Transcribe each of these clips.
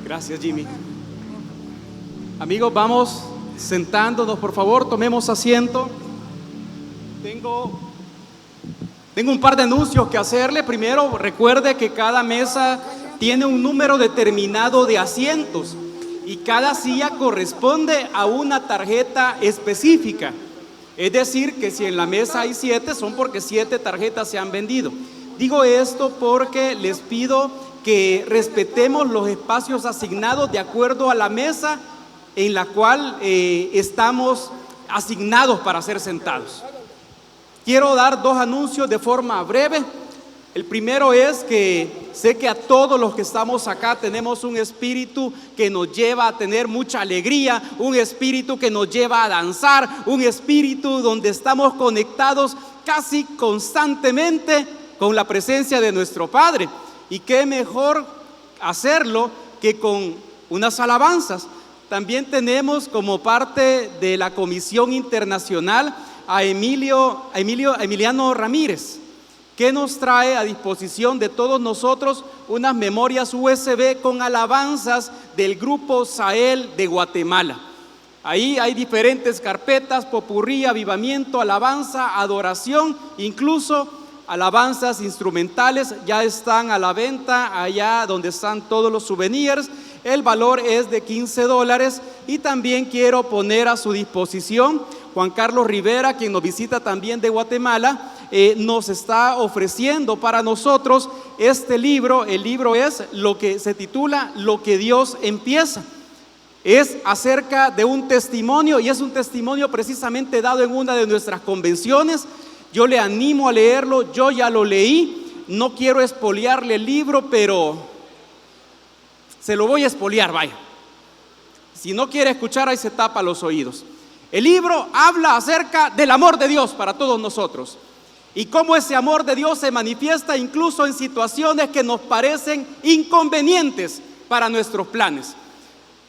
Gracias, Jimmy. Amigos, vamos sentándonos, por favor, tomemos asiento. Tengo un par de anuncios que hacerle. Primero, recuerde que cada mesa tiene un número determinado de asientos y cada silla corresponde a una tarjeta específica. Es decir, que si en la mesa hay 7, son porque 7 tarjetas se han vendido. Digo esto porque les pido que respetemos los espacios asignados de acuerdo a la mesa en la cual estamos asignados para ser sentados. Quiero dar 2 anuncios de forma breve. El primero es que sé que a todos los que estamos acá tenemos un espíritu que nos lleva a tener mucha alegría, un espíritu que nos lleva a danzar, un espíritu donde estamos conectados casi constantemente con la presencia de nuestro Padre. Y qué mejor hacerlo que con unas alabanzas. También tenemos como parte de la Comisión Internacional a Emiliano Ramírez, que nos trae a disposición de todos nosotros unas memorias USB con alabanzas del grupo Sahel de Guatemala. Ahí hay diferentes carpetas: popurrí, avivamiento, alabanza, adoración, incluso alabanzas instrumentales. Ya están a la venta allá donde están todos los souvenirs. El valor es de $15 y también quiero poner a su disposición Juan Carlos Rivera, quien nos visita también de Guatemala. Nos está ofreciendo para nosotros este libro. El libro es lo que se titula Lo que Dios empieza. Es acerca de un testimonio, y es un testimonio precisamente dado en una de nuestras convenciones. Yo le animo a leerlo. Yo ya lo leí, no quiero espoliarle el libro, pero se lo voy a espoliar, vaya. Si no quiere escuchar, ahí se tapa los oídos. El libro habla acerca del amor de Dios para todos nosotros y cómo ese amor de Dios se manifiesta incluso en situaciones que nos parecen inconvenientes para nuestros planes.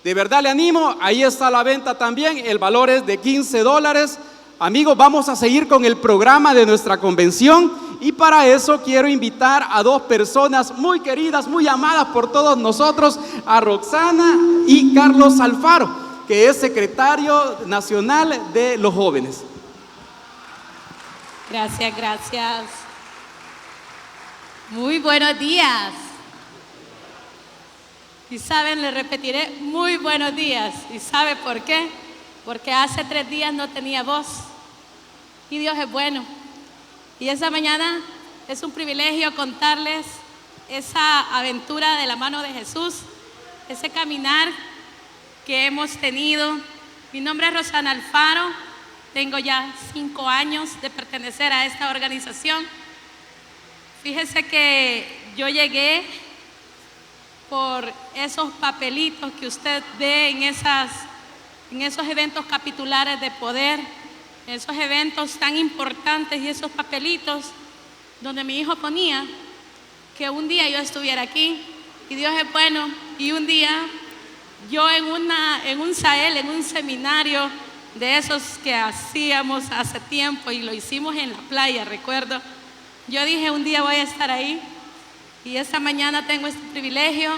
De verdad le animo, ahí está a la venta también, el valor es de $15. Amigos, vamos a seguir con el programa de nuestra convención y para eso quiero invitar a 2 personas muy queridas, muy amadas por todos nosotros, a Roxana y Carlos Alfaro, que es secretario nacional de los jóvenes. Gracias, gracias. Muy buenos días. Y saben, le repetiré, muy buenos días. ¿Y sabe por qué? Porque hace 3 días no tenía voz. Y Dios es bueno. Y esa mañana es un privilegio contarles esa aventura de la mano de Jesús, ese caminar que hemos tenido. Mi nombre es Rosana Alfaro, tengo ya 5 años de pertenecer a esta organización. Fíjese que yo llegué por esos papelitos que usted ve en esos eventos capitulares de poder, esos eventos tan importantes, y esos papelitos donde mi hijo ponía que un día yo estuviera aquí. Y Dios es bueno, y un día yo en un Sahel, en un seminario de esos que hacíamos hace tiempo, y lo hicimos en la playa, recuerdo, yo dije, un día voy a estar ahí. Y esta mañana tengo este privilegio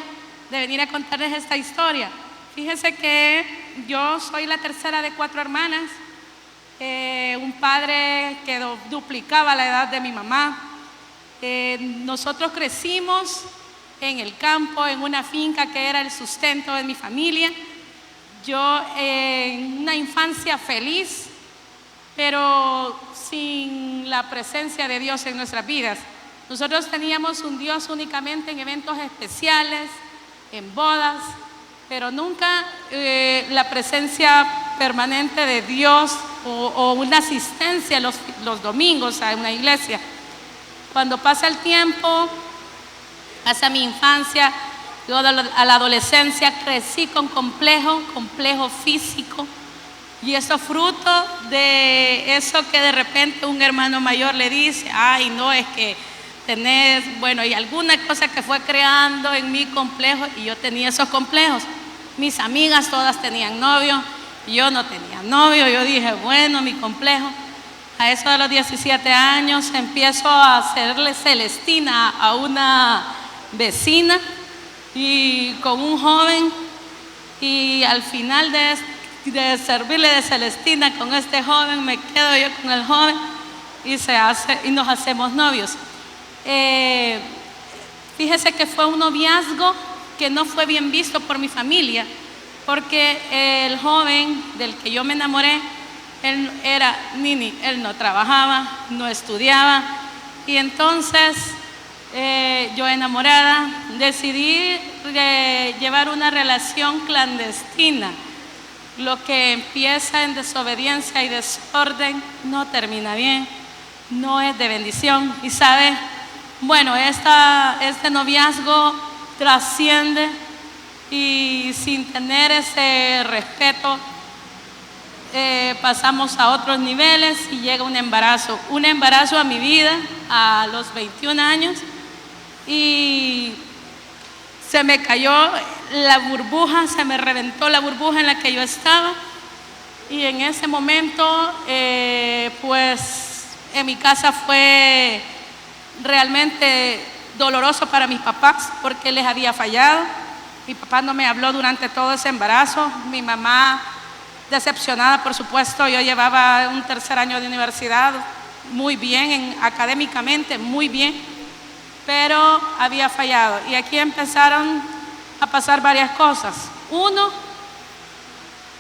de venir a contarles esta historia. Fíjense que yo soy la tercera de 4 hermanas, un padre que duplicaba la edad de mi mamá. Nosotros crecimos en el campo, en una finca que era el sustento de mi familia. Yo en una infancia feliz, pero sin la presencia de Dios en nuestras vidas. Nosotros teníamos un Dios únicamente en eventos especiales, en bodas, pero nunca la presencia permanente de Dios o una asistencia los domingos a una iglesia. Cuando pasa el tiempo, pasa mi infancia, yo a la adolescencia crecí con complejo físico, y eso fruto de eso que de repente un hermano mayor le dice, ay no, es que tenés, bueno, y alguna cosa que fue creando en mí complejos, y yo tenía esos complejos. Mis amigas todas tenían novio, yo no tenía novio. Yo dije, bueno, mi complejo. A eso de los 17 años empiezo a hacerle Celestina a una vecina, y con un joven, y al final de servirle de Celestina con este joven, me quedo yo con el joven y nos hacemos novios. Fíjese que fue un noviazgo que no fue bien visto por mi familia, porque el joven del que yo me enamoré, él era nini, él no trabajaba, no estudiaba, y entonces yo enamorada decidí llevar una relación clandestina. Lo que empieza en desobediencia y desorden no termina bien, no es de bendición. Y sabe, bueno, este noviazgo trasciende, y sin tener ese respeto pasamos a otros niveles y llega un embarazo a mi vida a los 21 años, y se me cayó la burbuja, se me reventó la burbuja en la que yo estaba, y en ese momento pues en mi casa fue realmente doloroso para mis papás, porque les había fallado. Mi papá no me habló durante todo ese embarazo, mi mamá decepcionada, por supuesto. Yo llevaba un tercer año de universidad muy bien, académicamente muy bien, pero había fallado, y aquí empezaron a pasar varias cosas. Uno,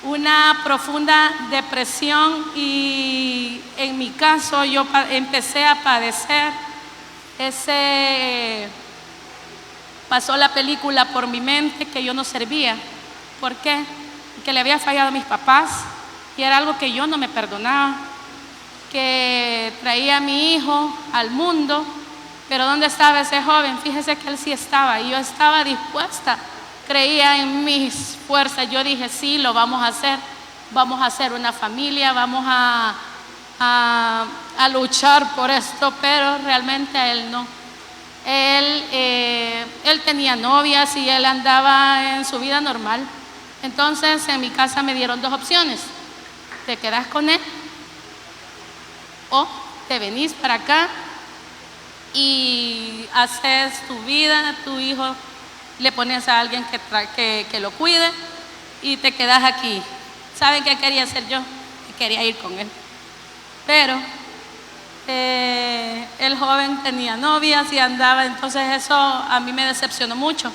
una profunda depresión, y en mi caso yo empecé a padecer pasó la película por mi mente que yo no servía. ¿Por qué? Que le había fallado a mis papás, y era algo que yo no me perdonaba, que traía a mi hijo al mundo, pero ¿dónde estaba ese joven? Fíjese que él sí estaba, y yo estaba dispuesta, creía en mis fuerzas. Yo dije, sí, lo vamos a hacer una familia, vamos a luchar por esto, pero realmente a él no. Él tenía novias y él andaba en su vida normal. Entonces en mi casa me dieron dos opciones: te quedas con él o te venís para acá y haces tu vida, tu hijo le pones a alguien que lo cuide y te quedas aquí. ¿Saben qué quería hacer yo? Quería ir con él, pero el joven tenía novias y andaba, entonces eso a mí me decepcionó mucho.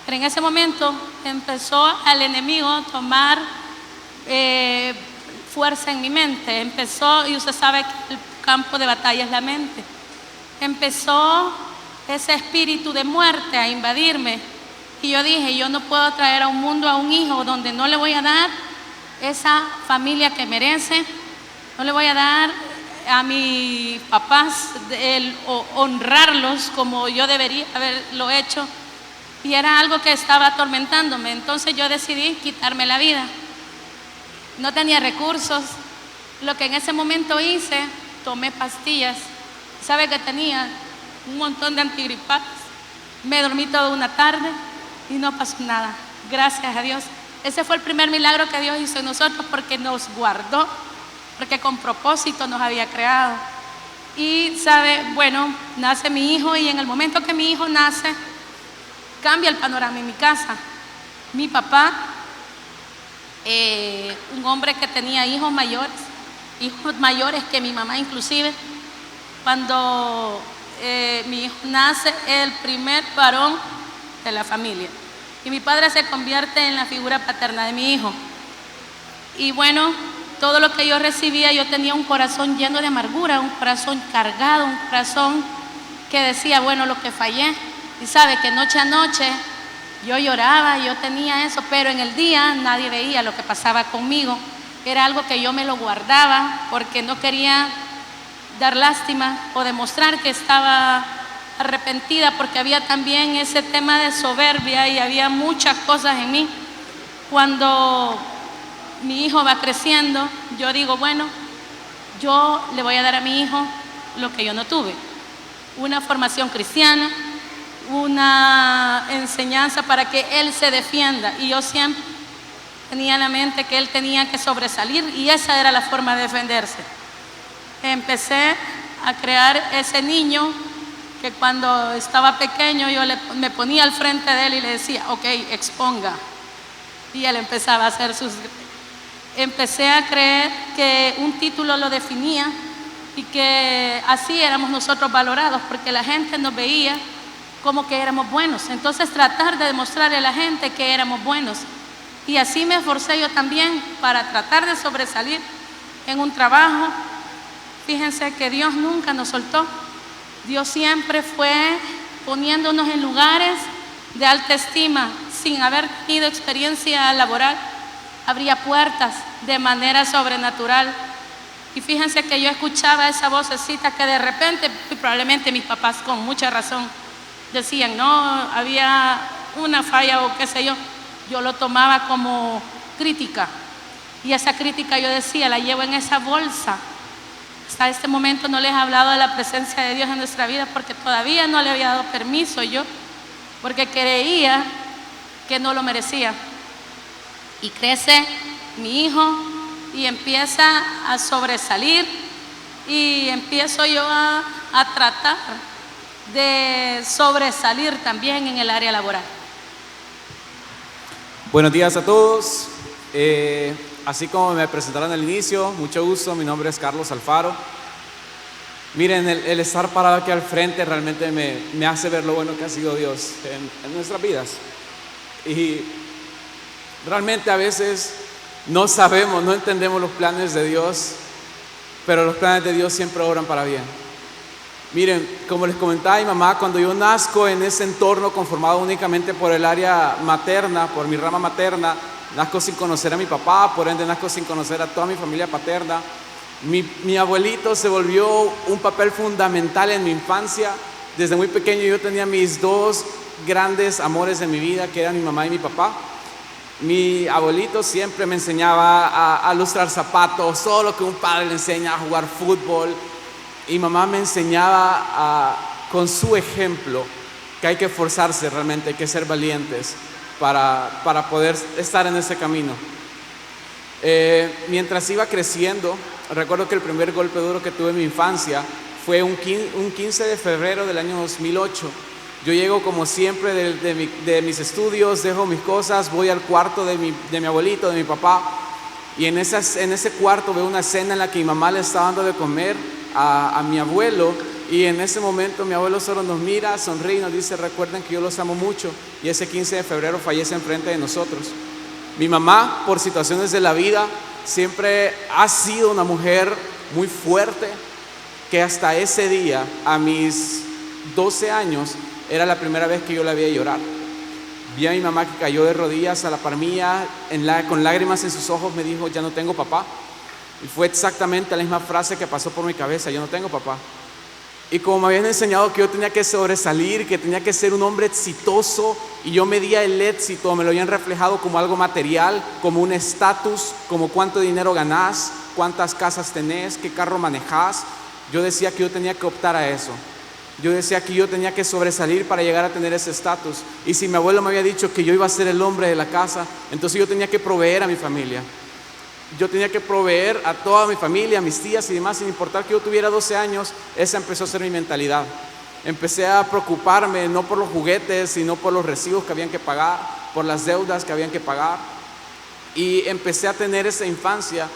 Pero en ese momento empezó el enemigo a tomar fuerza en mi mente. Empezó, y usted sabe que el campo de batalla es la mente. Empezó ese espíritu de muerte a invadirme, y yo dije, yo no puedo traer a un mundo a un hijo donde no le voy a dar esa familia que merece, no le voy a dar a mis papás el honrarlos como yo debería haberlo hecho, y era algo que estaba atormentándome. Entonces yo decidí quitarme la vida. No tenía recursos. Lo que en ese momento hice, tomé pastillas. ¿Sabe que tenía? Un montón de antigripales. Me dormí toda una tarde y no pasó nada. Gracias a Dios. Ese fue el primer milagro que Dios hizo en nosotros, porque nos guardó, porque con propósito nos había creado. Y sabe, bueno, nace mi hijo, y en el momento que mi hijo nace, cambia el panorama en mi casa. Mi papá, un hombre que tenía hijos mayores que mi mamá inclusive, cuando mi hijo nace, el primer varón de la familia, y mi padre se convierte en la figura paterna de mi hijo. Y bueno, todo lo que yo recibía, yo tenía un corazón lleno de amargura, un corazón cargado, un corazón que decía, bueno, lo que fallé. Y sabe que noche a noche yo lloraba, yo tenía eso, pero en el día nadie veía lo que pasaba conmigo. Era algo que yo me lo guardaba, porque no quería dar lástima o demostrar que estaba arrepentida, porque había también ese tema de soberbia y había muchas cosas en mí. Cuando mi hijo va creciendo, yo digo, bueno, yo le voy a dar a mi hijo lo que yo no tuve: una formación cristiana, una enseñanza para que él se defienda. Y yo siempre tenía en la mente que él tenía que sobresalir, y esa era la forma de defenderse. Empecé a crear ese niño que cuando estaba pequeño me ponía al frente de él y le decía, ok, exponga. Y él empezaba a hacer Empecé a creer que un título lo definía y que así éramos nosotros valorados, porque la gente nos veía como que éramos buenos. Entonces tratar de demostrarle a la gente que éramos buenos. Y así me esforcé yo también para tratar de sobresalir en un trabajo. Fíjense que Dios nunca nos soltó. Dios siempre fue poniéndonos en lugares de alta estima. Sin haber tenido experiencia laboral, abría puertas de manera sobrenatural. Y fíjense que yo escuchaba esa vocecita que de repente, probablemente mis papás con mucha razón decían, no, había una falla o qué sé yo. Yo lo tomaba como crítica. Y esa crítica yo decía, la llevo en esa bolsa. Hasta este momento no les he hablado de la presencia de Dios en nuestra vida porque todavía no le había dado permiso yo, porque creía que no lo merecía. Y crece mi hijo y empieza a sobresalir y empiezo yo a tratar de sobresalir también en el área laboral. Buenos días a todos. Así como me presentaron al inicio, mucho gusto, mi nombre es Carlos Alfaro. Miren, el estar parado aquí al frente realmente me hace ver lo bueno que ha sido Dios en nuestras vidas. Y realmente a veces no sabemos, no entendemos los planes de Dios, pero los planes de Dios siempre obran para bien. Miren, como les comentaba mi mamá, cuando yo nazco en ese entorno conformado únicamente por el área materna, por mi rama materna, nazco sin conocer a mi papá, por ende nazco sin conocer a toda mi familia paterna. Mi abuelito se volvió un papel fundamental en mi infancia. Desde muy pequeño yo tenía mis dos grandes amores en mi vida, que eran mi mamá y mi papá. Mi abuelito siempre me enseñaba a lustrar zapatos, todo lo que un padre le enseña, a jugar fútbol. Y mamá me enseñaba con su ejemplo que hay que esforzarse realmente, hay que ser valientes para poder estar en ese camino. Mientras iba creciendo, recuerdo que el primer golpe duro que tuve en mi infancia fue un 15 de febrero del año 2008. Yo llego como siempre de mis estudios, dejo mis cosas, voy al cuarto de mi abuelito, de mi papá, y en ese cuarto veo una escena en la que mi mamá le está dando de comer a mi abuelo, y en ese momento mi abuelo solo nos mira, sonríe y nos dice, recuerden que yo los amo mucho, y ese 15 de febrero fallece enfrente de nosotros. Mi mamá, por situaciones de la vida, siempre ha sido una mujer muy fuerte, que hasta ese día, a mis 12 años, era la primera vez que yo la veía llorar. Vi a mi mamá que cayó de rodillas a la par mía, con lágrimas en sus ojos me dijo, ya no tengo papá. Y fue exactamente la misma frase que pasó por mi cabeza, yo no tengo papá. Y como me habían enseñado que yo tenía que sobresalir, que tenía que ser un hombre exitoso, y yo medía el éxito, me lo habían reflejado como algo material, como un estatus, como cuánto dinero ganás, cuántas casas tenés, qué carro manejás. Yo decía que yo tenía que optar a eso. Yo decía que yo tenía que sobresalir para llegar a tener ese estatus. Y si mi abuelo me había dicho que yo iba a ser el hombre de la casa, entonces yo tenía que proveer a mi familia. Yo tenía que proveer a toda mi familia, a mis tías y demás, sin importar que yo tuviera 12 años, esa empezó a ser mi mentalidad. Empecé a preocuparme no por los juguetes, sino por los recibos que habían que pagar, por las deudas que habían que pagar. Y empecé a tener esa infancia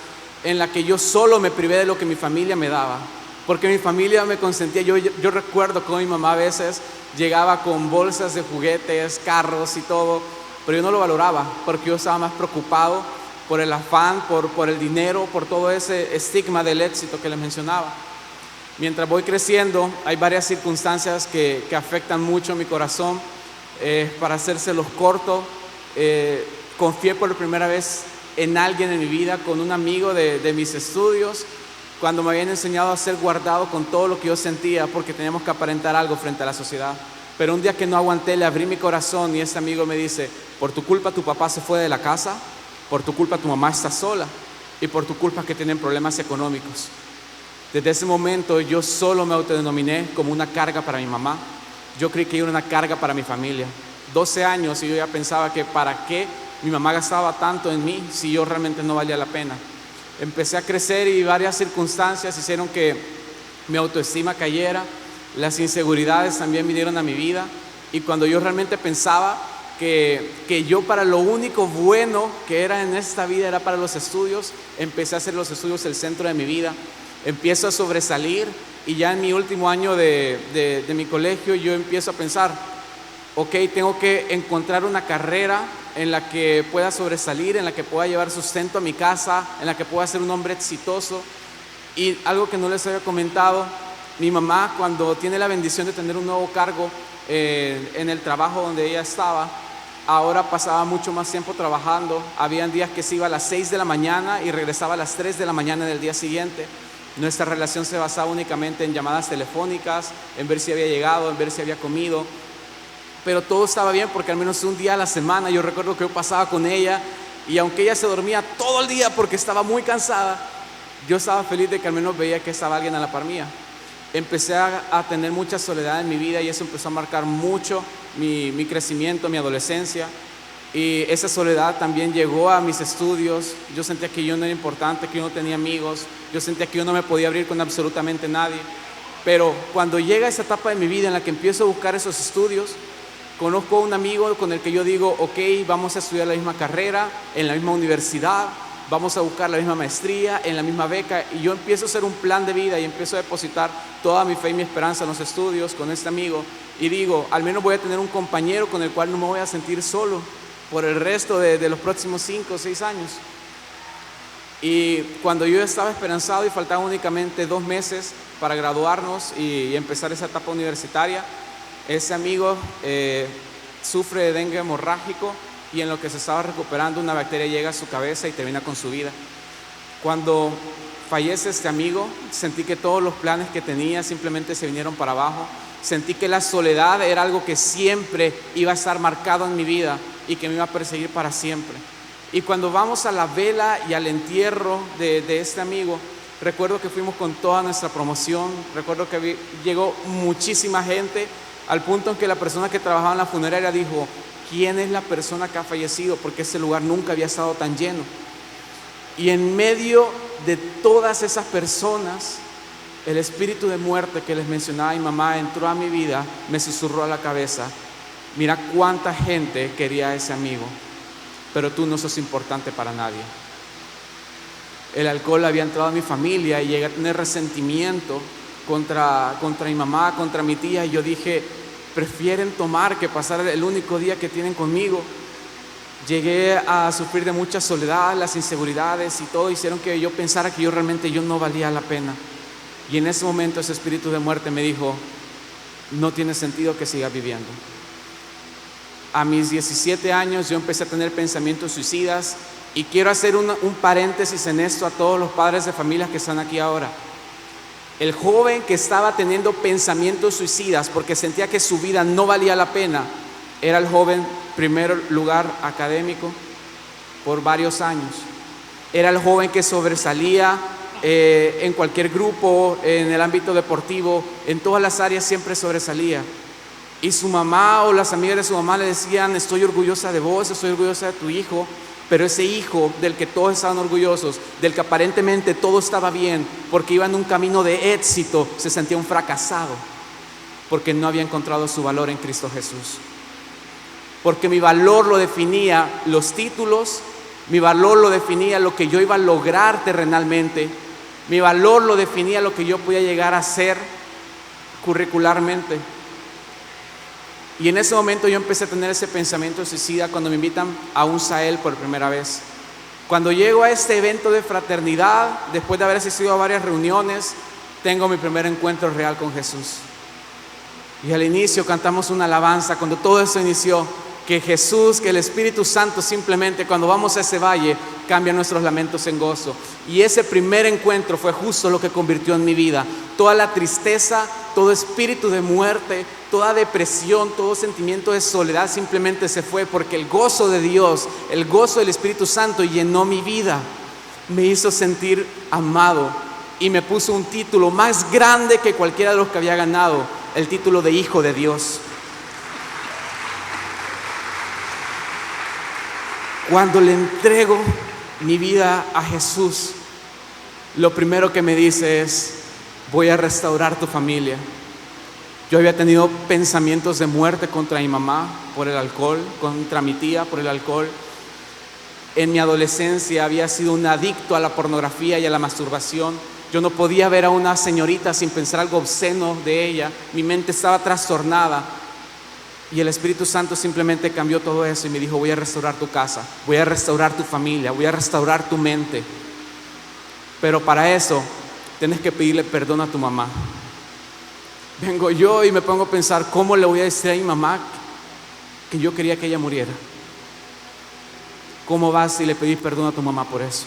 en la que yo solo me privé de lo que mi familia me daba. Porque mi familia me consentía. Yo recuerdo cómo mi mamá a veces llegaba con bolsas de juguetes, carros y todo, pero yo no lo valoraba porque yo estaba más preocupado por el afán, por el dinero, por todo ese estigma del éxito que les mencionaba. Mientras voy creciendo, hay varias circunstancias que afectan mucho mi corazón. Para hacérselos corto, confié por primera vez en alguien en mi vida, con un amigo de mis estudios, cuando me habían enseñado a ser guardado con todo lo que yo sentía, porque teníamos que aparentar algo frente a la sociedad. Pero un día que no aguanté, le abrí mi corazón y este amigo me dice, por tu culpa tu papá se fue de la casa, por tu culpa tu mamá está sola y por tu culpa que tienen problemas económicos. Desde ese momento yo solo me autodenominé como una carga para mi mamá. Yo creí que era una carga para mi familia. 12 años y yo ya pensaba que para qué mi mamá gastaba tanto en mí si yo realmente no valía la pena. Empecé a crecer y varias circunstancias hicieron que mi autoestima cayera. las inseguridades también vinieron a mi vida, y cuando yo realmente pensaba que yo para lo único bueno que era en esta vida era para los estudios, empecé a hacer los estudios el centro de mi vida, empiezo a sobresalir, y ya en mi último año de mi colegio yo empiezo a pensar, ok, tengo que encontrar una carrera en la que pueda sobresalir, en la que pueda llevar sustento a mi casa, en la que pueda ser un hombre exitoso. Y algo que no les había comentado, mi mamá, cuando tiene la bendición de tener un nuevo cargo en el trabajo donde ella estaba, ahora pasaba mucho más tiempo trabajando. Habían días que se iba a las 6 de la mañana y regresaba a las 3 de la mañana del día siguiente. Nuestra relación se basaba únicamente en llamadas telefónicas, en ver si había llegado, en ver si había comido. Pero todo estaba bien porque al menos un día a la semana yo recuerdo que yo pasaba con ella, y aunque ella se dormía todo el día porque estaba muy cansada, yo estaba feliz de que al menos veía que estaba alguien a la par mía. Empecé a tener mucha soledad en mi vida, y eso empezó a marcar mucho mi crecimiento, mi adolescencia. Y esa soledad también llegó a mis estudios. Yo sentía que yo no era importante, que yo no tenía amigos, yo sentía que yo no me podía abrir con absolutamente nadie. Pero cuando llega esa etapa de mi vida en la que empiezo a buscar esos estudios, conozco a un amigo con el que yo digo, ok, vamos a estudiar la misma carrera, en la misma universidad, vamos a buscar la misma maestría, en la misma beca, y yo empiezo a hacer un plan de vida y empiezo a depositar toda mi fe y mi esperanza en los estudios con este amigo, y digo, al menos voy a tener un compañero con el cual no me voy a sentir solo por el resto de los próximos 5 o 6 años. Y cuando yo estaba esperanzado y faltaban únicamente 2 meses para graduarnos y empezar esa etapa universitaria, ese amigo sufre de dengue hemorrágico, y en lo que se estaba recuperando una bacteria llega a su cabeza y termina con su vida. Cuando fallece este amigo, sentí que todos los planes que tenía simplemente se vinieron para abajo. Sentí que la soledad era algo que siempre iba a estar marcado en mi vida y que me iba a perseguir para siempre. Y cuando vamos a la vela y al entierro de este amigo, recuerdo que fuimos con toda nuestra promoción, recuerdo que llegó muchísima gente, al punto en que la persona que trabajaba en la funeraria dijo, ¿quién es la persona que ha fallecido? Porque ese lugar nunca había estado tan lleno. Y en medio de todas esas personas, el espíritu de muerte que les mencionaba mi mamá entró a mi vida, me susurró a la cabeza, mira cuánta gente quería a ese amigo, pero tú no sos importante para nadie. El alcohol había entrado a mi familia y llegué a tener resentimiento contra mi mamá, contra mi tía, y yo dije, prefieren tomar que pasar el único día que tienen conmigo. Llegué a sufrir de mucha soledad, las inseguridades y todo hicieron que yo pensara que yo realmente no valía la pena. Y en ese momento ese espíritu de muerte me dijo, no tiene sentido que sigas viviendo. A mis 17 años yo empecé a tener pensamientos suicidas, y quiero hacer un paréntesis en esto a todos los padres de familias que están aquí ahora. El joven que estaba teniendo pensamientos suicidas porque sentía que su vida no valía la pena, era el joven primer lugar académico por varios años. Era el joven que sobresalía en cualquier grupo, en el ámbito deportivo, en todas las áreas siempre sobresalía. Y su mamá o las amigas de su mamá le decían, estoy orgullosa de vos, estoy orgullosa de tu hijo. Pero ese hijo del que todos estaban orgullosos, del que aparentemente todo estaba bien, porque iba en un camino de éxito, se sentía un fracasado, porque no había encontrado su valor en Cristo Jesús. Porque mi valor lo definía los títulos, mi valor lo definía lo que yo iba a lograr terrenalmente, mi valor lo definía lo que yo podía llegar a ser curricularmente. Y en ese momento yo empecé a tener ese pensamiento suicida cuando me invitan a un Sahel por primera vez. Cuando llego a este evento de fraternidad, después de haber asistido a varias reuniones, tengo mi primer encuentro real con Jesús. Y al inicio cantamos una alabanza, cuando todo eso inició, que Jesús, que el Espíritu Santo simplemente cuando vamos a ese valle cambia nuestros lamentos en gozo. Y ese primer encuentro fue justo lo que convirtió en mi vida. Toda la tristeza, todo espíritu de muerte, toda depresión, todo sentimiento de soledad simplemente se fue, porque el gozo de Dios, el gozo del Espíritu Santo llenó mi vida, me hizo sentir amado y me puso un título más grande que cualquiera de los que había ganado, el título de Hijo de Dios. Cuando le entrego mi vida a Jesús, lo primero que me dice es, voy a restaurar tu familia. Yo había tenido pensamientos de muerte contra mi mamá por el alcohol, contra mi tía por el alcohol. En mi adolescencia había sido un adicto a la pornografía y a la masturbación. Yo no podía ver a una señorita sin pensar algo obsceno de ella. Mi mente estaba trastornada. Y el Espíritu Santo simplemente cambió todo eso y me dijo: voy a restaurar tu casa, voy a restaurar tu familia, voy a restaurar tu mente. Pero para eso tienes que pedirle perdón a tu mamá. Vengo yo y me pongo a pensar: ¿cómo le voy a decir a mi mamá que yo quería que ella muriera? ¿Cómo vas y le pedís perdón a tu mamá por eso?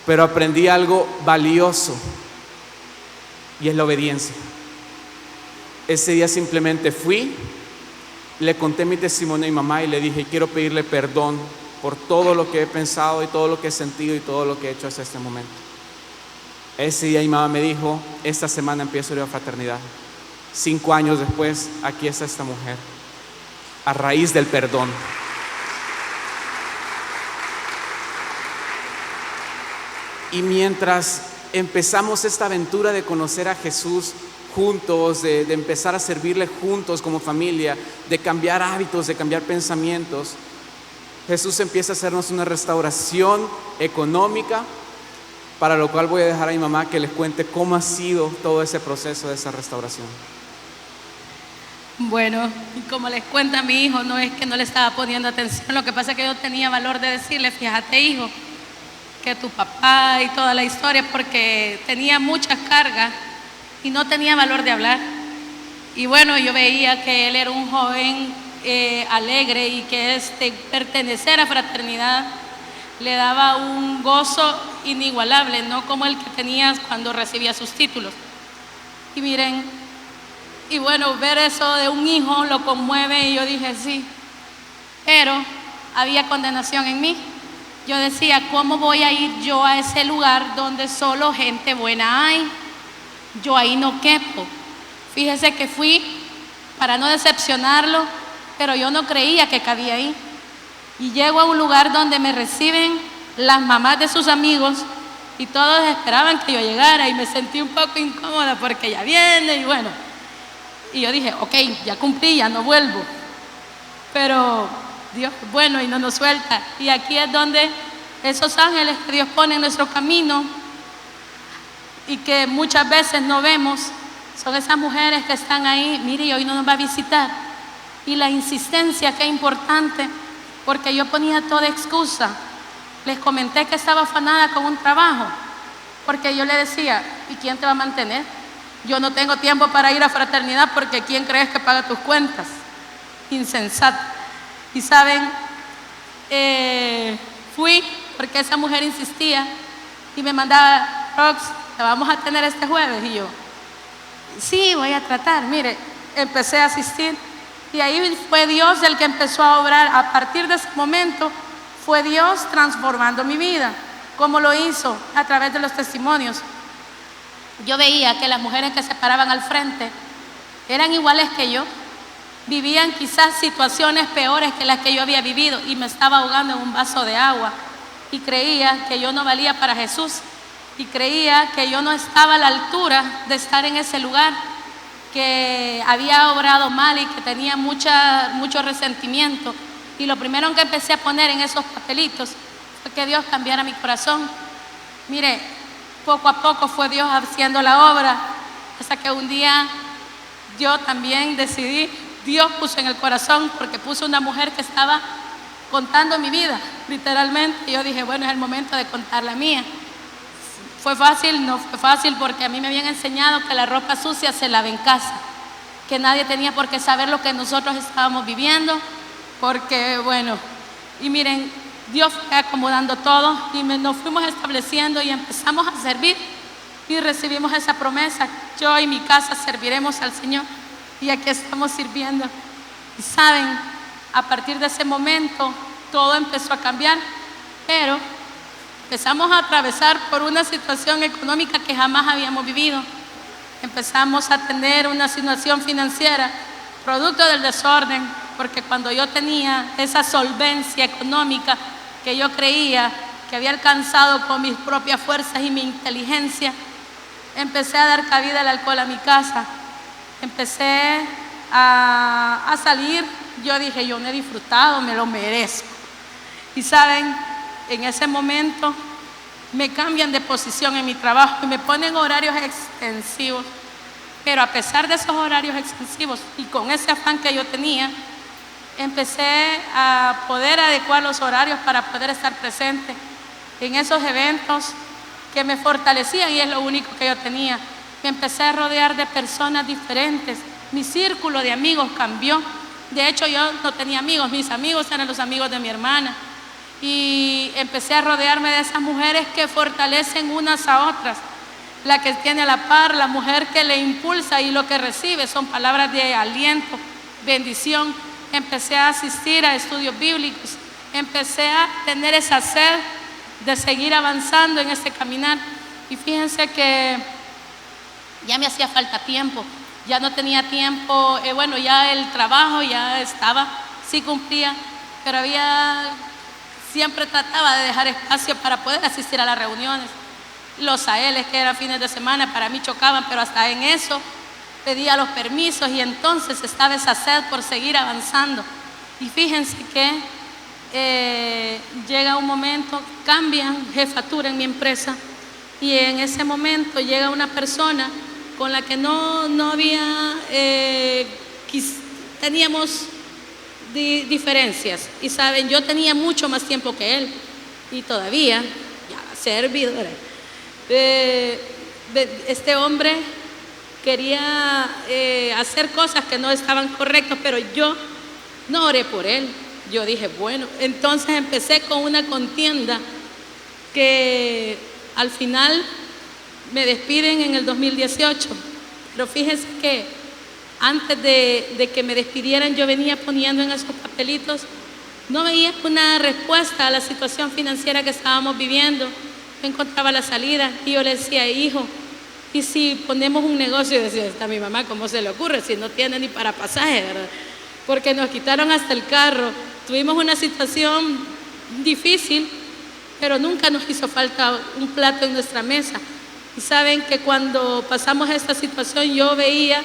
Pero aprendí algo valioso, y es la obediencia. Ese día simplemente fui, le conté mi testimonio a mi mamá y le dije: quiero pedirle perdón por todo lo que he pensado y todo lo que he sentido y todo lo que he hecho hasta este momento. Ese día mi mamá me dijo: esta semana empiezo a ir a fraternidad. 5 años después, aquí está esta mujer, a raíz del perdón. Y mientras empezamos esta aventura de conocer a Jesús juntos, de empezar a servirle juntos como familia, de cambiar hábitos, de cambiar pensamientos, Jesús empieza a hacernos una restauración económica, para lo cual voy a dejar a mi mamá que les cuente cómo ha sido todo ese proceso de esa restauración. Bueno, y como les cuenta mi hijo, no es que no le estaba poniendo atención, lo que pasa es que yo tenía valor de decirle: fíjate, hijo, que tu papá y toda la historia, porque tenía muchas cargas y no tenía valor de hablar. Y bueno, yo veía que él era un joven alegre, y que pertenecer a fraternidad le daba un gozo inigualable, no como el que tenías cuando recibía sus títulos. Y miren, y bueno, ver eso de un hijo lo conmueve, y yo dije: sí, pero había condenación en mí. Yo decía: ¿cómo voy a ir yo a ese lugar donde solo gente buena hay? Yo ahí no quepo. Fíjese que fui para no decepcionarlo, pero yo no creía que cabía ahí. Y llego a un lugar donde me reciben las mamás de sus amigos, y todos esperaban que yo llegara, y me sentí un poco incómoda porque ya viene, y bueno. Y yo dije: ok, ya cumplí, ya no vuelvo. Pero Dios es bueno y no nos suelta. Y aquí es donde esos ángeles que Dios pone en nuestro camino y que muchas veces no vemos, son esas mujeres que están ahí. Mire, y hoy no nos va a visitar. Y la insistencia, que es importante, porque yo ponía toda excusa. Les comenté que estaba afanada con un trabajo, porque yo le decía: ¿y quién te va a mantener? Yo no tengo tiempo para ir a fraternidad, porque ¿quién crees que paga tus cuentas? Insensato. Y saben, fui porque esa mujer insistía y me mandaba: Rox, ¿te vamos a tener este jueves? Y yo: sí, voy a tratar. Mire, empecé a asistir, y ahí fue Dios el que empezó a obrar. A partir de ese momento fue Dios transformando mi vida. ¿Cómo lo hizo? A través de los testimonios. Yo veía que las mujeres que se paraban al frente eran iguales que yo, vivían quizás situaciones peores que las que yo había vivido, y me estaba ahogando en un vaso de agua, y creía que yo no valía para Jesús, y creía que yo no estaba a la altura de estar en ese lugar, que había obrado mal y que tenía mucho resentimiento. Y lo primero que empecé a poner en esos papelitos fue que Dios cambiara mi corazón. Mire, poco a poco fue Dios haciendo la obra, hasta que un día yo también decidí, Dios puso en el corazón, porque puso una mujer que estaba contando mi vida, literalmente. Yo dije: bueno, es el momento de contar la mía. ¿Fue fácil? No fue fácil, porque a mí me habían enseñado que la ropa sucia se lava en casa, que nadie tenía por qué saber lo que nosotros estábamos viviendo, porque bueno, y miren, Dios fue acomodando todo, y nos fuimos estableciendo y empezamos a servir, y recibimos esa promesa: yo y mi casa serviremos al Señor, y aquí estamos sirviendo. Y saben, a partir de ese momento todo empezó a cambiar, pero empezamos a atravesar por una situación económica que jamás habíamos vivido. Empezamos a tener una situación financiera producto del desorden, porque cuando yo tenía esa solvencia económica que yo creía que había alcanzado con mis propias fuerzas y mi inteligencia, empecé a dar cabida al alcohol a mi casa. Empecé a salir. Yo dije, yo no he disfrutado, me lo merezco. Y saben, en ese momento me cambian de posición en mi trabajo y me ponen horarios extensivos. Pero a pesar de esos horarios extensivos y con ese afán que yo tenía, empecé a poder adecuar los horarios para poder estar presente en esos eventos que me fortalecían, y es lo único que yo tenía. Me empecé a rodear de personas diferentes. Mi círculo de amigos cambió. De hecho, yo no tenía amigos, mis amigos eran los amigos de mi hermana. Y empecé a rodearme de esas mujeres que fortalecen unas a otras. La que tiene a la par, la mujer que le impulsa, y lo que recibe son palabras de aliento, bendición. Empecé a asistir a estudios bíblicos. Empecé a tener esa sed de seguir avanzando en este caminar. Y fíjense que ya me hacía falta tiempo. Ya no tenía tiempo, bueno, ya el trabajo ya estaba, sí cumplía, pero siempre trataba de dejar espacio para poder asistir a las reuniones. Los AELs que eran fines de semana para mí chocaban, pero hasta en eso pedía los permisos, y entonces estaba esa sed por seguir avanzando. Y fíjense que llega un momento, cambian jefatura en mi empresa, y en ese momento llega una persona con la que no había, teníamos diferencias. Y saben, yo tenía mucho más tiempo que él, y todavía, ya servidora. Este hombre quería hacer cosas que no estaban correctas, pero yo no oré por él. Yo dije, bueno, entonces empecé con una contienda que al final me despiden en el 2018, pero fíjense que antes de que me despidieran, yo venía poniendo en esos papelitos, no veía una respuesta a la situación financiera que estábamos viviendo. No encontraba la salida, y yo le decía, hijo, ¿y si ponemos un negocio? Y decía, está mi mamá, ¿cómo se le ocurre? Si no tiene ni para pasaje, ¿verdad? Porque nos quitaron hasta el carro. Tuvimos una situación difícil, pero nunca nos hizo falta un plato en nuestra mesa. Y saben que cuando pasamos esta situación, yo veía,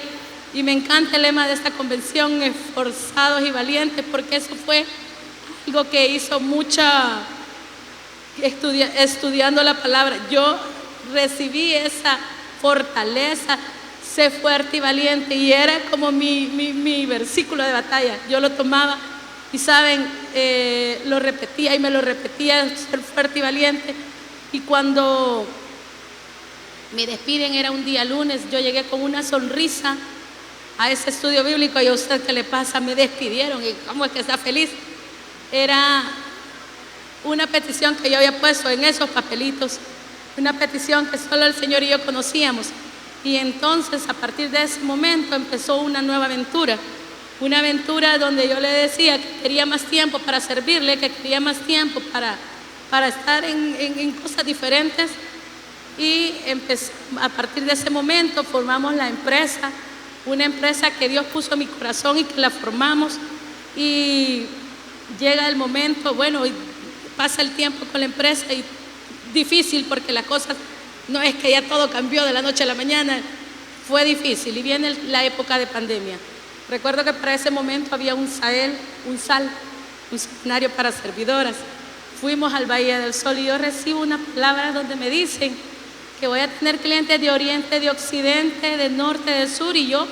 y me encanta el lema de esta convención, esforzados y valientes, porque eso fue algo que hizo mucha, estudiando la palabra. Yo recibí esa fortaleza, sé fuerte y valiente, y era como mi versículo de batalla. Yo lo tomaba y saben, lo repetía y me lo repetía, ser fuerte y valiente. Y cuando me despiden, era un día lunes, yo llegué con una sonrisa a ese estudio bíblico. ¿Y a usted qué le pasa? Me despidieron, ¿y cómo es que está feliz? Era una petición que yo había puesto en esos papelitos, una petición que solo el Señor y yo conocíamos. Y entonces, a partir de ese momento, empezó una nueva aventura. Una aventura donde yo le decía que quería más tiempo para servirle, que quería más tiempo para estar en cosas diferentes. Y a partir de ese momento formamos la empresa, una empresa que Dios puso en mi corazón y que la formamos. Y llega el momento, bueno, y pasa el tiempo con la empresa, y difícil porque las cosas, no es que ya todo cambió de la noche a la mañana, fue difícil, y viene la época de pandemia. Recuerdo que para ese momento había un seminario para servidoras. Fuimos al Valle del Sol, y yo recibo una palabra donde me dicen que voy a tener clientes de oriente, de occidente, de norte, de sur, y yo,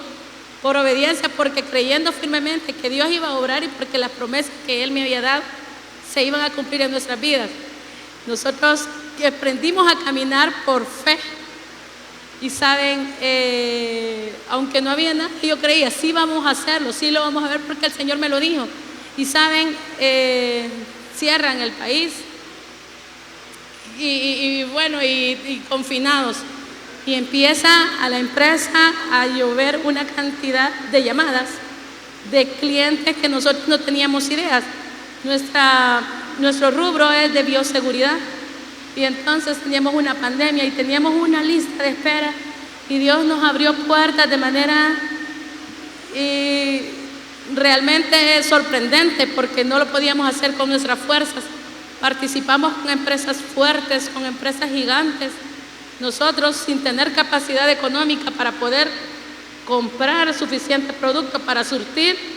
por obediencia, porque creyendo firmemente que Dios iba a obrar y porque las promesas que Él me había dado se iban a cumplir en nuestras vidas. Nosotros aprendimos a caminar por fe. Y saben, aunque no había nada, yo creía, sí vamos a hacerlo, sí lo vamos a ver porque el Señor me lo dijo. Y saben, cierran el país y bueno, y confinados. Y empieza a la empresa a llover una cantidad de llamadas de clientes que nosotros no teníamos ideas. Nuestro rubro es de bioseguridad. Y entonces teníamos una pandemia y teníamos una lista de espera, y Dios nos abrió puertas de manera realmente sorprendente, porque no lo podíamos hacer con nuestras fuerzas. Participamos con empresas fuertes, con empresas gigantes, nosotros, sin tener capacidad económica para poder comprar suficiente producto para surtir,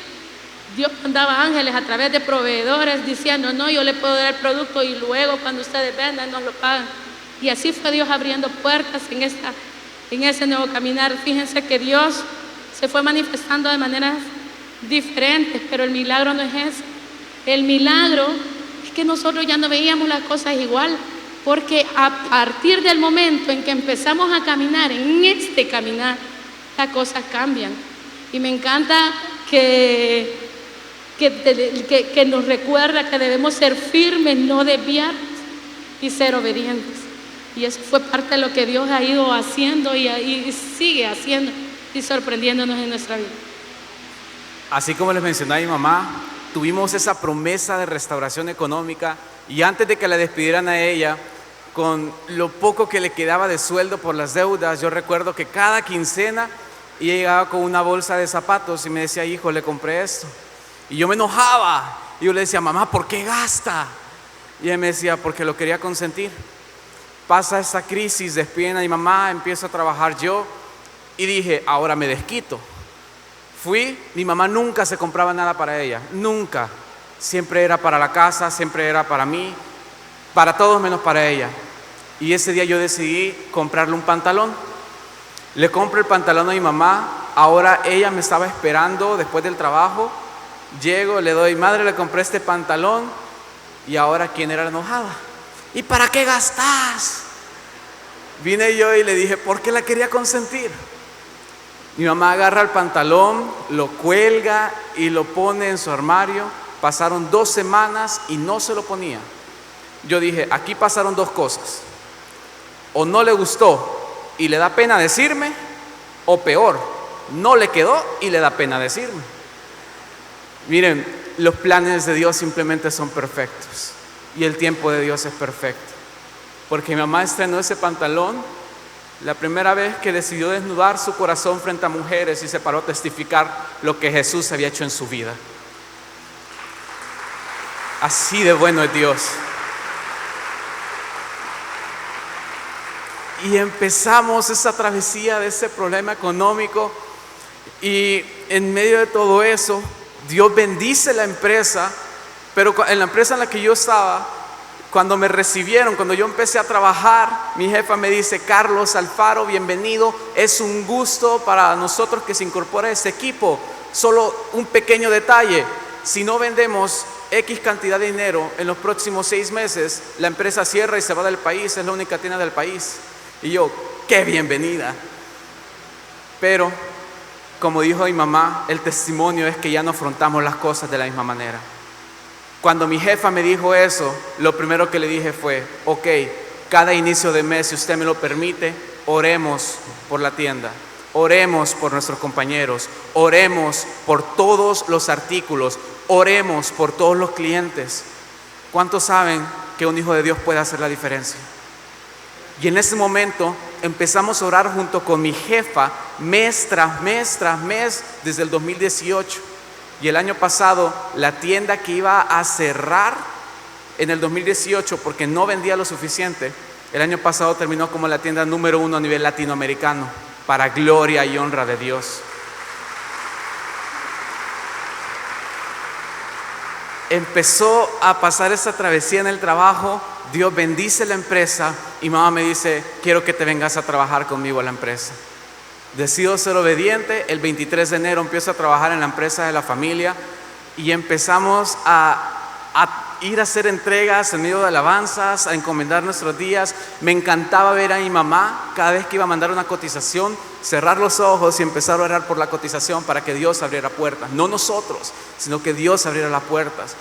Dios mandaba ángeles a través de proveedores diciendo, no, yo le puedo dar el producto y luego cuando ustedes vendan nos lo pagan. Y así fue Dios abriendo puertas en ese nuevo caminar. Fíjense que Dios se fue manifestando de maneras diferentes, pero el milagro no es ese. El milagro es que nosotros ya no veíamos las cosas igual, porque a partir del momento en que empezamos a caminar, en este caminar, las cosas cambian. Y me encanta que nos recuerda que debemos ser firmes, no desviar y ser obedientes. Y eso fue parte de lo que Dios ha ido haciendo y sigue haciendo y sorprendiéndonos en nuestra vida. Así como les mencioné a mi mamá, tuvimos esa promesa de restauración económica y antes de que la despidieran a ella, con lo poco que le quedaba de sueldo por las deudas, yo recuerdo que cada quincena ella llegaba con una bolsa de zapatos y me decía, hijo, le compré esto. Y yo me enojaba y yo le decía, mamá, ¿por qué gasta? Y ella me decía, porque lo quería consentir. Pasa esta crisis, despiden a mi mamá, empiezo a trabajar yo y dije, ahora me desquito. Mi mamá nunca se compraba nada para ella, nunca. Siempre era para la casa, siempre era para mí, para todos menos para ella. Y ese día yo decidí comprarle un pantalón. Le compro el pantalón a mi mamá, ahora ella me estaba esperando después del trabajo. Llego, le doy, madre, le compré este pantalón. Y ahora, ¿quién era la enojada? ¿Y para qué gastás? Vine yo y le dije, ¿por qué la quería consentir? Mi mamá agarra el pantalón, lo cuelga y lo pone en su armario. Pasaron 2 semanas y no se lo ponía. Yo dije, aquí pasaron 2 cosas. O no le gustó y le da pena decirme, o peor, no le quedó y le da pena decirme. Miren, los planes de Dios simplemente son perfectos y el tiempo de Dios es perfecto. Porque mi mamá estrenó ese pantalón la primera vez que decidió desnudar su corazón frente a mujeres y se paró a testificar lo que Jesús había hecho en su vida. Así de bueno es Dios. Y empezamos esa travesía de ese problema económico y en medio de todo eso Dios bendice la empresa, pero en la empresa en la que yo estaba, cuando me recibieron, cuando yo empecé a trabajar, mi jefa me dice, Carlos Alfaro, bienvenido, es un gusto para nosotros que se incorpore a este equipo. Solo un pequeño detalle, si no vendemos X cantidad de dinero en los próximos 6 meses, la empresa cierra y se va del país, es la única tienda del país. Y yo, qué bienvenida. Pero, como dijo mi mamá, el testimonio es que ya no afrontamos las cosas de la misma manera. Cuando mi jefa me dijo eso, lo primero que le dije fue, ok, cada inicio de mes, si usted me lo permite, oremos por la tienda, oremos por nuestros compañeros, oremos por todos los artículos, oremos por todos los clientes. ¿Cuántos saben que un hijo de Dios puede hacer la diferencia? Y en ese momento empezamos a orar junto con mi jefa mes tras mes desde el 2018. Y el año pasado la tienda que iba a cerrar en el 2018 porque no vendía lo suficiente, el año pasado terminó como la tienda número 1 a nivel latinoamericano, para gloria y honra de Dios. Empezó a pasar esa travesía en el trabajo, Dios bendice la empresa y mamá me dice, quiero que te vengas a trabajar conmigo a la empresa. Decido ser obediente, el 23 de enero empiezo a trabajar en la empresa de la familia y empezamos a ir a hacer entregas en medio de alabanzas, a encomendar nuestros días. Me encantaba ver a mi mamá cada vez que iba a mandar una cotización, cerrar los ojos y empezar a orar por la cotización para que Dios abriera puertas, no nosotros, sino que Dios abriera las puertas.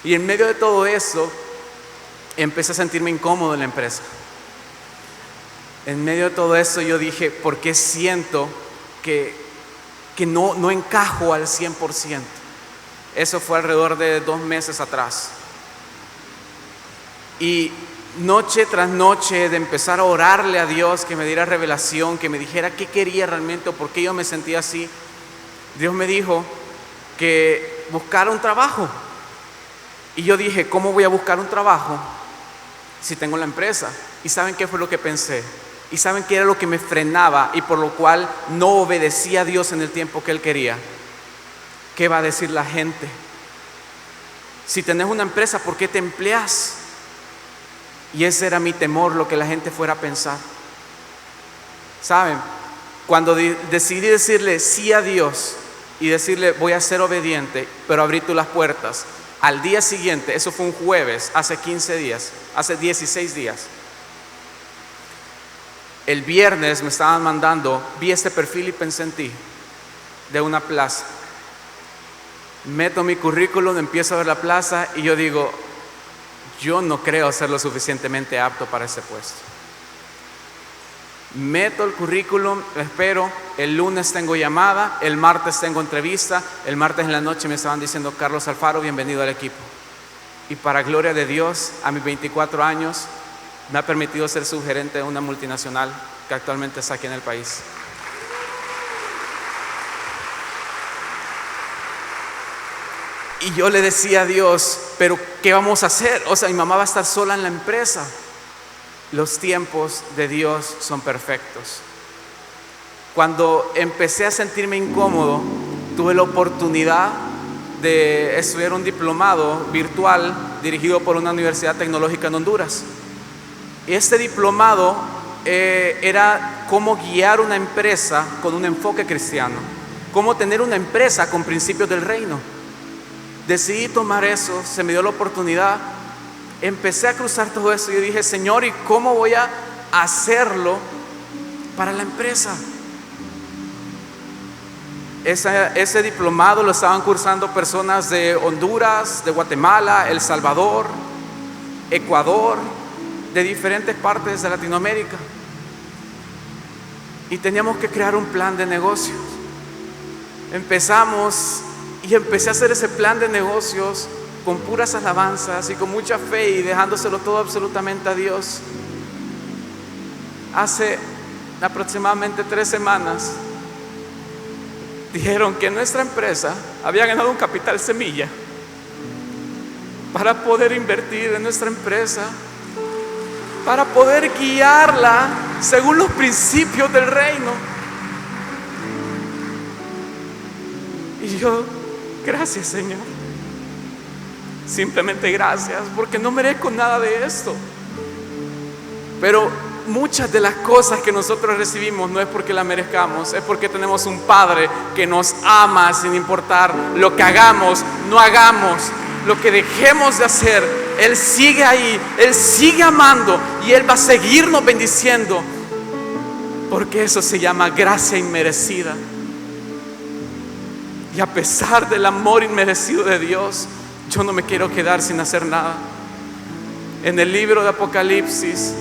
Y en medio de todo eso empecé a sentirme incómodo en la empresa. En medio de todo eso yo dije, ¿por qué siento que no encajo al 100%? Eso fue alrededor de 2 meses atrás. Y noche tras noche de empezar a orarle a Dios, que me diera revelación, que me dijera qué quería realmente o por qué yo me sentía así, Dios me dijo que buscara un trabajo. Y yo dije, ¿cómo voy a buscar un trabajo si tengo la empresa? ¿Y saben qué fue lo que pensé? ¿Y saben qué era lo que me frenaba y por lo cual no obedecía a Dios en el tiempo que Él quería? ¿Qué va a decir la gente? Si tenés una empresa, ¿por qué te empleas? Y ese era mi temor, lo que la gente fuera a pensar. ¿Saben? Cuando decidí decirle sí a Dios y decirle voy a ser obediente, pero abrí tú las puertas, al día siguiente, eso fue un jueves, hace 15 días, hace 16 días. El viernes me estaban mandando, vi este perfil y pensé en ti, de una plaza. Meto mi currículum, empiezo a ver la plaza y yo digo, yo no creo ser lo suficientemente apto para ese puesto. Meto el currículum, espero, el lunes tengo llamada, el martes tengo entrevista, el martes en la noche me estaban diciendo, Carlos Alfaro, bienvenido al equipo. Y para gloria de Dios, a mis 24 años, me ha permitido ser subgerente de una multinacional que actualmente está aquí en el país. Y yo le decía a Dios, pero ¿qué vamos a hacer? O sea, mi mamá va a estar sola en la empresa. Los tiempos de Dios son perfectos. Cuando empecé a sentirme incómodo, tuve la oportunidad de estudiar un diplomado virtual dirigido por una universidad tecnológica en Honduras. Este diplomado era cómo guiar una empresa con un enfoque cristiano, cómo tener una empresa con principios del reino. Decidí tomar eso, se me dio la oportunidad, empecé a cruzar todo eso y yo dije, Señor, ¿y cómo voy a hacerlo para la empresa? Ese diplomado lo estaban cursando personas de Honduras, de Guatemala, El Salvador, Ecuador, de diferentes partes de Latinoamérica. Y teníamos que crear un plan de negocios. Empezamos y empecé a hacer ese plan de negocios con puras alabanzas y con mucha fe y dejándoselo todo absolutamente a Dios. Hace aproximadamente 3 semanas dijeron que nuestra empresa había ganado un capital semilla para poder invertir en nuestra empresa, para poder guiarla según los principios del reino. Y yo, gracias, Señor. Simplemente gracias, porque no merezco nada de esto. Pero muchas de las cosas que nosotros recibimos no es porque las merezcamos, es porque tenemos un Padre que nos ama sin importar lo que hagamos, no hagamos, lo que dejemos de hacer. Él sigue ahí, Él sigue amando y Él va a seguirnos bendiciendo, porque eso se llama gracia inmerecida. Y a pesar del amor inmerecido de Dios, yo no me quiero quedar sin hacer nada. En el libro de Apocalipsis,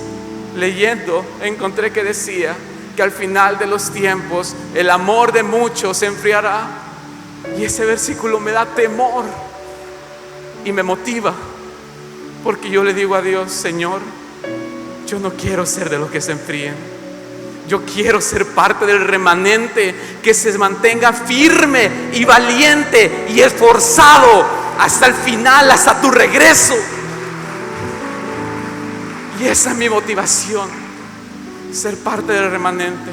leyendo, encontré que decía que al final de los tiempos el amor de muchos se enfriará. Y ese versículo me da temor y me motiva, porque yo le digo a Dios, Señor, yo no quiero ser de los que se enfríen. Yo quiero ser parte del remanente que se mantenga firme y valiente y esforzado hasta el final, hasta tu regreso. Y esa es mi motivación, ser parte del remanente.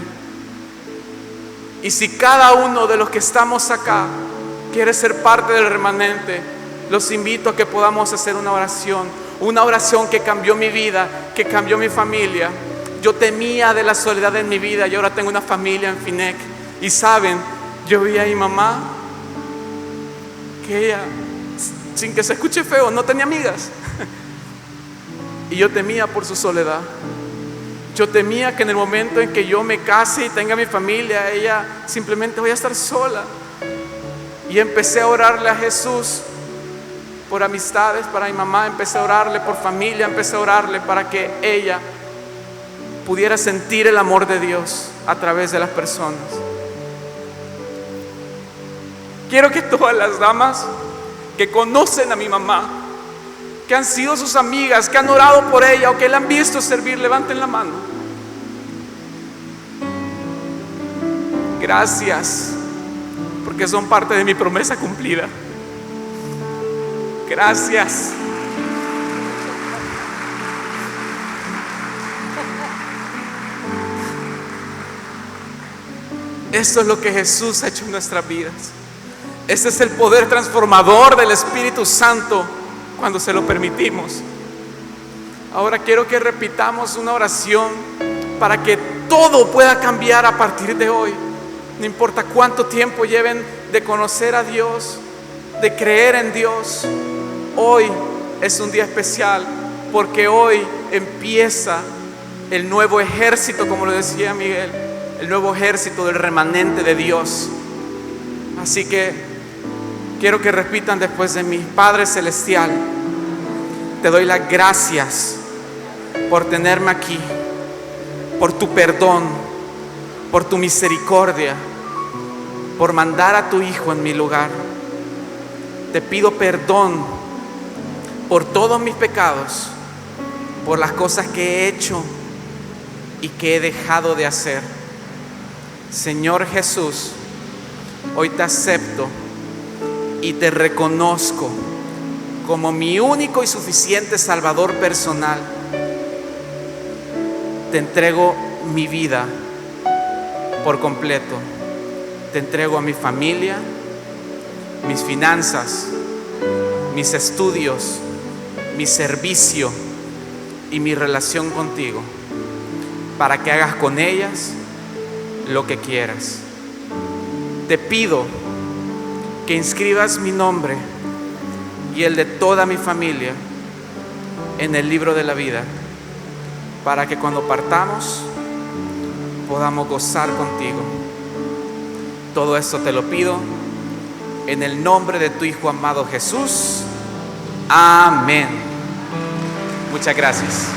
Y si cada uno de los que estamos acá quiere ser parte del remanente, los invito a que podamos hacer una oración que cambió mi vida, que cambió mi familia. Yo temía de la soledad en mi vida y ahora tengo una familia en Finec. Y saben, yo vi a mi mamá que ella, sin que se escuche feo, no tenía amigas. Y yo temía por su soledad. Yo temía que en el momento en que yo me case y tenga mi familia, ella simplemente voy a estar sola. Y empecé a orarle a Jesús por amistades para mi mamá, empecé a orarle por familia, empecé a orarle para que ella pudiera sentir el amor de Dios a través de las personas. Quiero que todas las damas que conocen a mi mamá, que han sido sus amigas, que han orado por ella o que la han visto servir, levanten la mano. Gracias, porque son parte de mi promesa cumplida. Gracias. Esto es lo que Jesús ha hecho en nuestras vidas. Este es el poder transformador del Espíritu Santo cuando se lo permitimos. Ahora quiero que repitamos una oración para que todo pueda cambiar a partir de hoy. No importa cuánto tiempo lleven de conocer a Dios, de creer en Dios, hoy es un día especial porque hoy empieza el nuevo ejército, como lo decía Miguel, el nuevo ejército del remanente de Dios. Así que quiero que repitan después de mí: Padre Celestial, te doy las gracias por tenerme aquí, por tu perdón, por tu misericordia, por mandar a tu Hijo en mi lugar. Te pido perdón por todos mis pecados, por las cosas que he hecho y que he dejado de hacer. Señor Jesús, hoy te acepto y te reconozco como mi único y suficiente Salvador personal. Te entrego mi vida por completo. Te entrego a mi familia, mis finanzas, mis estudios, mi servicio y mi relación contigo, para que hagas con ellas lo que quieras. Te pido que inscribas mi nombre y el de toda mi familia en el libro de la vida, para que cuando partamos podamos gozar contigo. Todo esto te lo pido en el nombre de tu Hijo amado Jesús. Amén. Muchas gracias.